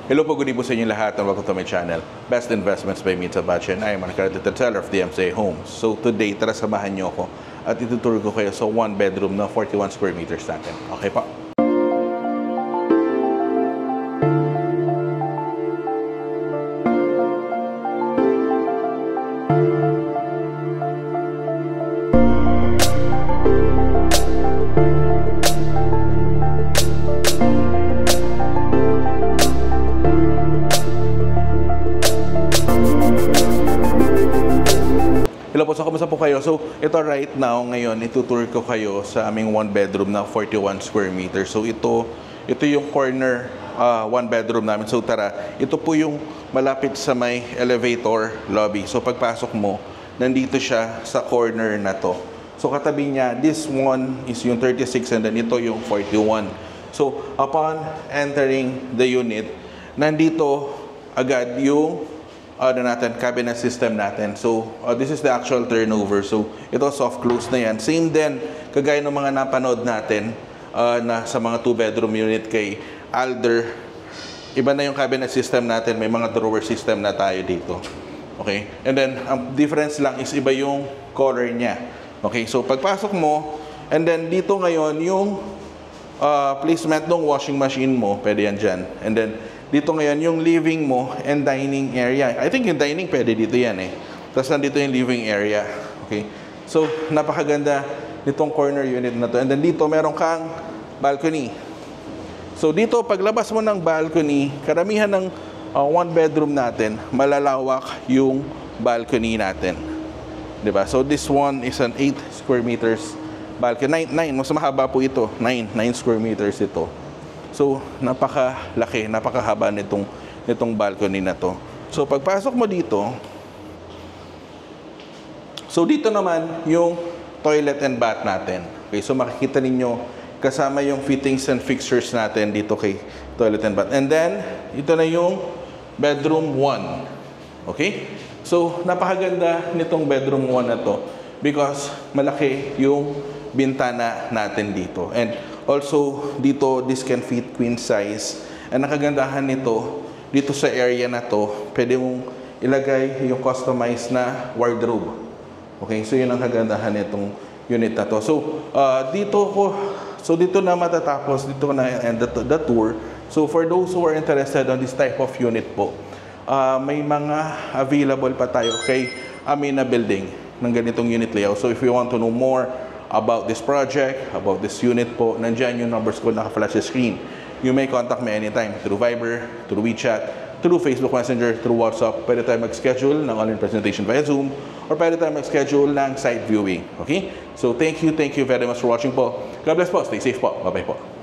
Hello po, good evening po sa inyo lahat and welcome to my channel, Best Investments by Mitza Bache, and I am an accredited seller of DMCA Homes. So today, tara samahan niyo ako at ituturo ko kayo sa one bedroom na 41 square meters natin. Okay pa? Hello po, so kamusta po kayo? So ito right now, ngayon, itutour ko kayo sa aming one bedroom na 41 square meters. So ito yung corner one bedroom namin. So tara, ito po yung malapit sa may elevator lobby. So pagpasok mo, nandito siya sa corner na to. So katabi niya, this one is yung 36 and then ito yung 41. So upon entering the unit, nandito agad yung cabinet system natin. So, this is the actual turnover. So, ito soft close na yan. Same din, kagaya ng mga napanood natin na sa mga 2-bedroom unit kay Alder. Iba na yung cabinet system natin. May mga drawer system na tayo dito. Okay? And then, ang difference lang is iba yung color niya. Okay? So, pagpasok mo, and then dito ngayon, yung placement ng washing machine mo, pwede yan dyan. And then, dito ngayon yung living mo and dining area. I think yung dining pwede dito yan eh. Tapos nandito yung living area. Okay. So, napakaganda nitong corner unit na to. And then dito meron kang balcony. So, dito paglabas mo ng balcony, karamihan ng one bedroom natin, malalawak yung balcony natin. Diba? So, this one is an 8 square meters balcony. 9, mas mahaba po ito. 9 square meters ito. So, napakalaki, napakahaba nitong balcony na to. So, pagpasok mo dito, so dito naman yung toilet and bath natin. Okay, so makikita ninyo kasama yung fittings and fixtures natin dito kay toilet and bath. And then, ito na yung bedroom 1. Okay? So, napakaganda nitong bedroom 1 na to because malaki yung bintana natin dito. And also, dito, this can fit queen size. Ang nakagandahan nito, dito sa area na to, pwede mong ilagay yung customized na wardrobe. Okay, so yun ang kagandahan nitong unit na to. So, dito na matatapos, dito na end the tour. So, for those who are interested on this type of unit po, may mga available pa tayo kay Amina Building ng ganitong unit layout. So, if you want to know more about this project, about this unit po, nandyan yung numbers ko naka-flash sa screen. You may contact me anytime through Viber, through WeChat, through Facebook Messenger, through WhatsApp. Pwede tayo mag-schedule ng online presentation via Zoom or pwede tayo mag-schedule ng site viewing. Okay? So, thank you very much for watching po. God bless po. Stay safe po. Bye-bye po.